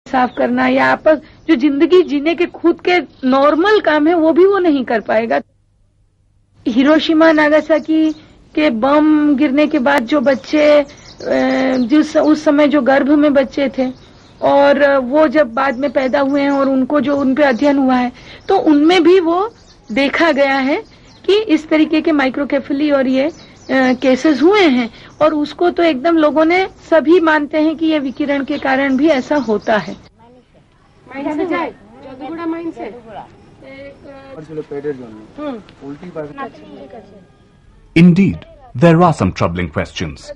साफ करना या आपस जो जिंदगी जीने के खुद के नॉर्मल काम है वो भी वो नहीं कर पाएगा। हिरोशिमा नागासाकी के बम गिरने के बाद जो बच्चे जिस उस समय जो गर्भ में बच्चे थे और वो जब बाद में पैदा हुए हैं और उनको जो उन पे अध्ययन हुआ है तो उनमें भी वो देखा गया है कि इस तरीके के माइक्रोकेफेली और ये केसेस हुए हैं और उसको तो एकदम लोगों ने सभी मानते हैं कि ये विकिरण के कारण भी ऐसा होता है। Indeed, there are some troubling questions.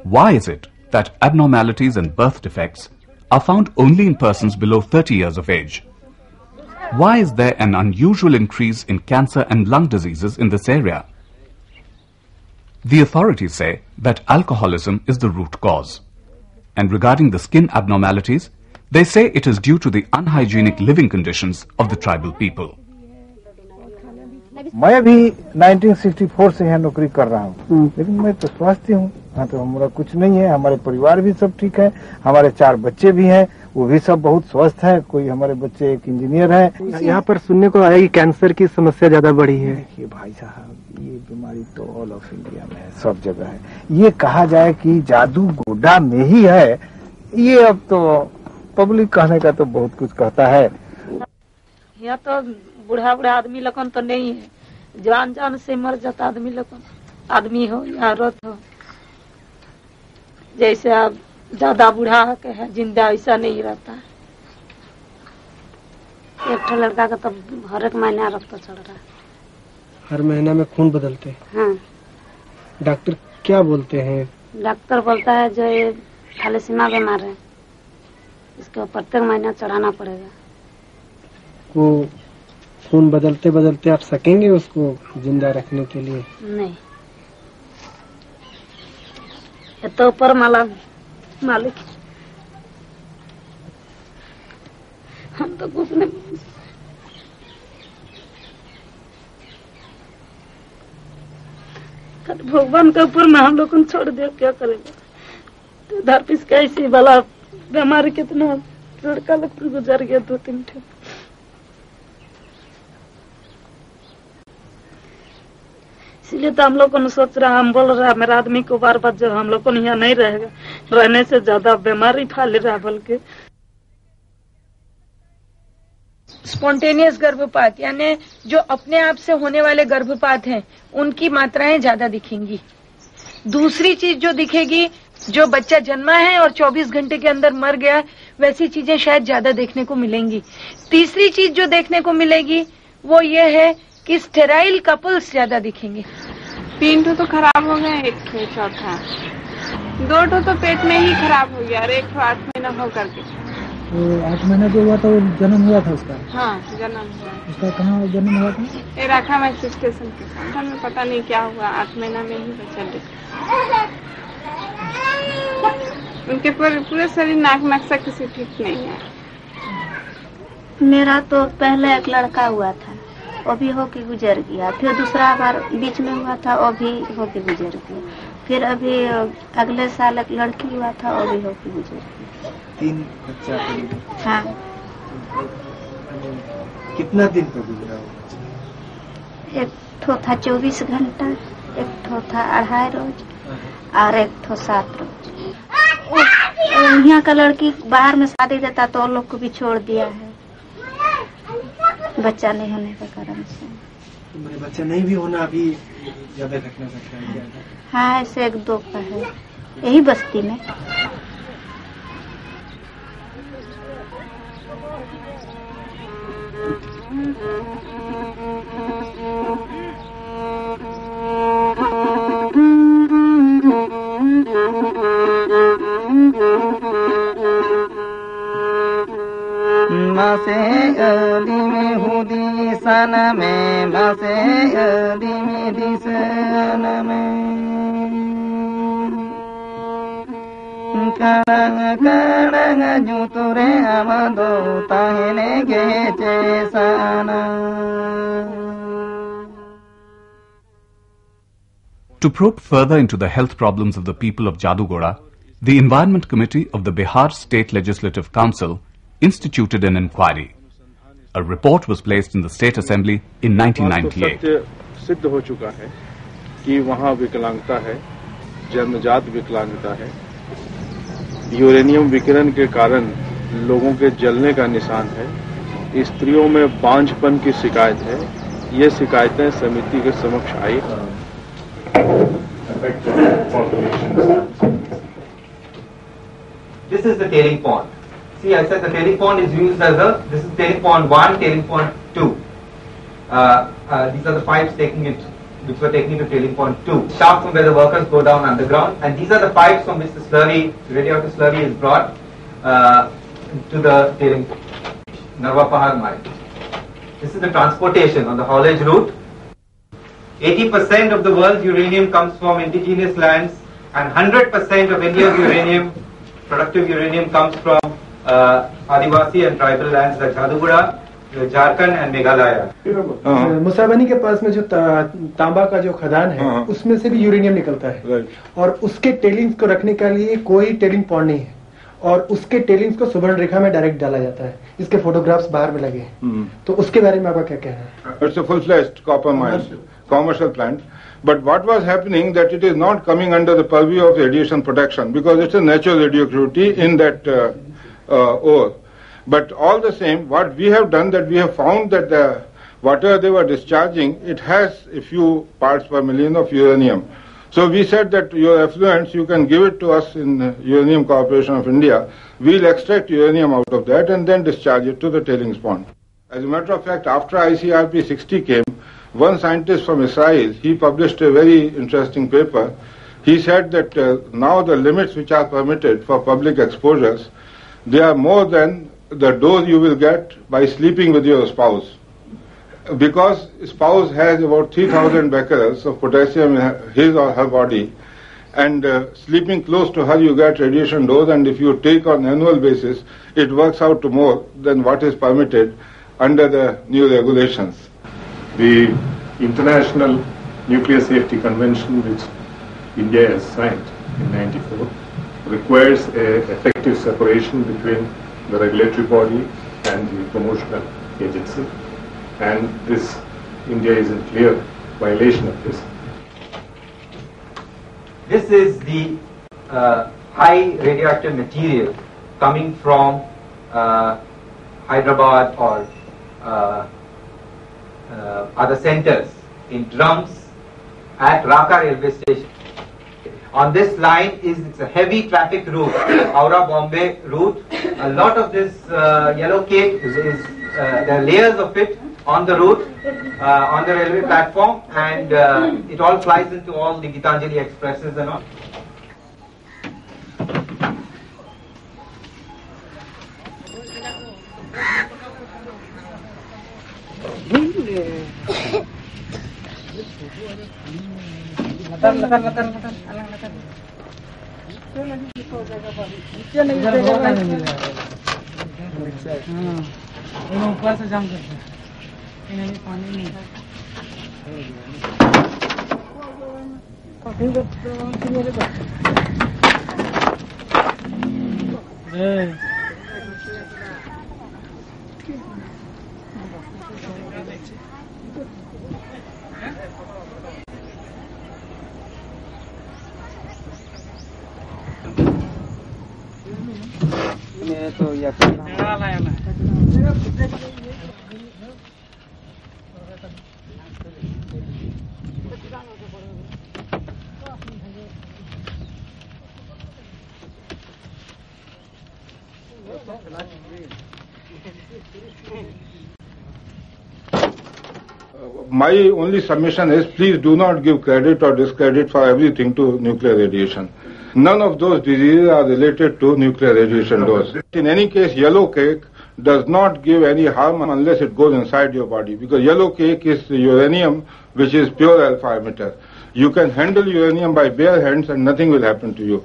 Why is it that abnormalities and birth defects are found only in persons below 30 years of age? Why is there an unusual increase in cancer and lung diseases in this area? The authorities say that alcoholism is the root cause. And regarding the skin abnormalities, they say it is due to the unhygienic living conditions of the tribal people. मैं भी 1964 से यहाँ नौकरी कर रहा हूँ, लेकिन मैं तो स्वस्थ हूँ। हाँ, तो हमारा कुछ नहीं है, हमारे परिवार भी सब ठीक है, हमारे 4 बच्चे भी हैं, वो भी सब बहुत स्वस्थ है। कोई हमारे बच्चे एक इंजीनियर है। यहाँ पर सुनने को आया कि कैंसर की समस्या ज्यादा बढ़ी है। देखिए भाई साहब, ये बीमारी तो ऑल ऑफ इंडिया में है, सब जगह है। ये कहा जाए कि जादू गोडा में ही है, ये अब तो पब्लिक कहने का तो बहुत कुछ कहता है। यहाँ तो बूढ़ा बूढ़ा आदमी लोगन तो नहीं है, जान जान से मर जाता आदमी लोगन, आदमी हो या औरत हो। जैसे अब ज्यादा बूढ़ा के है जिंदा ऐसा नहीं रहता। एक लड़का का तो हर एक महीना रक्त चढ़ रहा है। हर महीना में खून बदलते हैं? हाँ। डॉक्टर क्या बोलते हैं? डॉक्टर बोलता है जो ये थैलेसीमिया बीमार है, इसको प्रत्येक महीना चढ़ाना पड़ेगा। वो खून बदलते बदलते आप सकेंगे उसको जिंदा रखने के लिए? नहीं, ये तो ऊपर मालिक, हम तो कुछ नहीं। भगवान के ऊपर में हम लोग को छोड़ दिया, क्या करेगा। तो धरपीस कैसी वाला बीमारी कितना लड़का लोग गुजर गया 2-3 ठे। इसलिए तो हम लोग को सोच रहा, हम बोल रहा मेरा आदमी को बार बार जब हम लोग को यहाँ नहीं रहेगा, रहने से ज्यादा बीमारी फैल रहा। बल्कि स्पॉन्टेनियस गर्भपात यानी जो अपने आप से होने वाले गर्भपात हैं, उनकी मात्राएं ज्यादा दिखेंगी। दूसरी चीज जो दिखेगी, जो बच्चा जन्मा है और 24 घंटे के अंदर मर गया, वैसी चीजें शायद ज्यादा देखने को मिलेंगी। तीसरी चीज जो देखने को मिलेगी वो ये है कि स्टेराइल कपल्स ज्यादा दिखेंगे। 3 तो खराब हो गए, 1 चौथा, 2 तो पेट में ही खराब हो गया और 1 8 महीना हो करके। तो 8 महीना जो हुआ था वो जन्म हुआ था उसका? हाँ, जन्म हुआ। उसका कहाँ जन्म हुआ था? ये राखा में स्टेशन के साथ में, पता नहीं क्या हुआ, 8 महीना में ही बच्चा दिखा। उनके पूरे शरीर नाक नक्शा किसी ठीक नहीं है। मेरा तो पहले एक लड़का हुआ था, वो भी होके गुजर गया। फिर दूसरा बार बीच में हुआ था, वो भी होके गुजर गया। फिर अभी अगले साल एक लड़की हुआ था, वो भी होके गुजर गया। 3 बच्चा? हाँ। कितना दिन पे गुजरा? एक ठो था 24 घंटा, एक ठो था 2.5 रोज और एक ठो 7 रोज। यहाँ का लड़की बाहर में शादी देता तो लोग को भी छोड़ दिया है, बच्चा नहीं होने के कारण से। बच्चा नहीं भी होना अभी ज्यादा घटना घट रहा है। हाँ, ऐसे 1-2 का है यही बस्ती में। मासे अली में हुदी सन में, मासे अली में दिसन में, करंग करंग जो तुरे आमदो ताहने गेचे साना। To probe further into the health problems of the people of Jadugoda, The Environment Committee of the Bihar State Legislative Council instituted an inquiry. A report was placed in the State Assembly in 1998. सिद्ध हो चुका है कि वहाँ विकलांगता है, जन्मजात विकलांगता है। यूरेनियम विकिरण के कारण लोगों के जलने का निशान है। स्त्रियों में बांझपन की शिकायत है। ये शिकायतें समिति के समक्ष आई। This is the tailing pond. See, I said the tailing pond is used as this is tailing pond 1, tailing pond 2. These are the pipes which were taking into tailing pond 2. Shaft from where the workers go down underground, and these are the pipes from which the slurry, radioactive slurry, is brought to the tailing Narwa Pahar mine. This is the transportation on the haulage route. 80% of the world's uranium comes from indigenous lands, and 100% of India's uranium, productive uranium, comes from Adivasi and tribal lands like Jadugura, Jharkhand and Meghalaya. Musabani के पास में जो तांबा का जो खदान है उसमें से भी यूरेनियम निकलता है और उसके टेलिंग्स को रखने के लिए कोई टेलिंग पॉन्ड नहीं है और उसके टेलिंग्स को सुवर्ण रेखा में डायरेक्ट डाला जाता है। इसके फोटोग्राफ्स बाहर में लगे हैं, तो उसके बारे में आपका क्या कहना है? It's a full-fleshed copper mine, commercial plant, but what was happening that it is not coming under the purview of radiation protection because it's a natural radioactivity in that ore. But all the same, what we have done that we have found that the whatever they were discharging, it has a few parts per million of uranium. So we said that your effluents, you can give it to us in Uranium Corporation of India. We'll extract uranium out of that and then discharge it to the tailings pond. As a matter of fact, after ICRP 60 came, one scientist from Israel, he published a very interesting paper. He said that now the limits which are permitted for public exposures, they are more than the dose you will get by sleeping with your spouse. Because spouse has about 3,000 becquerels of potassium in his or her body, and sleeping close to her you get radiation dose, and if you take on annual basis, it works out to more than what is permitted under the new regulations. The International Nuclear Safety Convention, which India has signed in '94, requires an effective separation between the regulatory body and the promotional agency, and this India is in clear violation of this. This is the high radioactive material coming from Hyderabad or other centers in drums at Raka railway station. On this line it's a heavy traffic route, Aura Bombay route. A lot of this yellow cake there are layers of it on the route, on the railway platform, and it all flies into all the Gitanjali expresses and all. ऊपर से जाम करते हैं, पानी नहीं तो या My only submission is please do not give credit or discredit for everything to nuclear radiation. None of those diseases are related to nuclear radiation dose. In any case, yellow cake does not give any harm unless it goes inside your body, because yellow cake is uranium which is pure alpha emitter. You can handle uranium by bare hands and nothing will happen to you.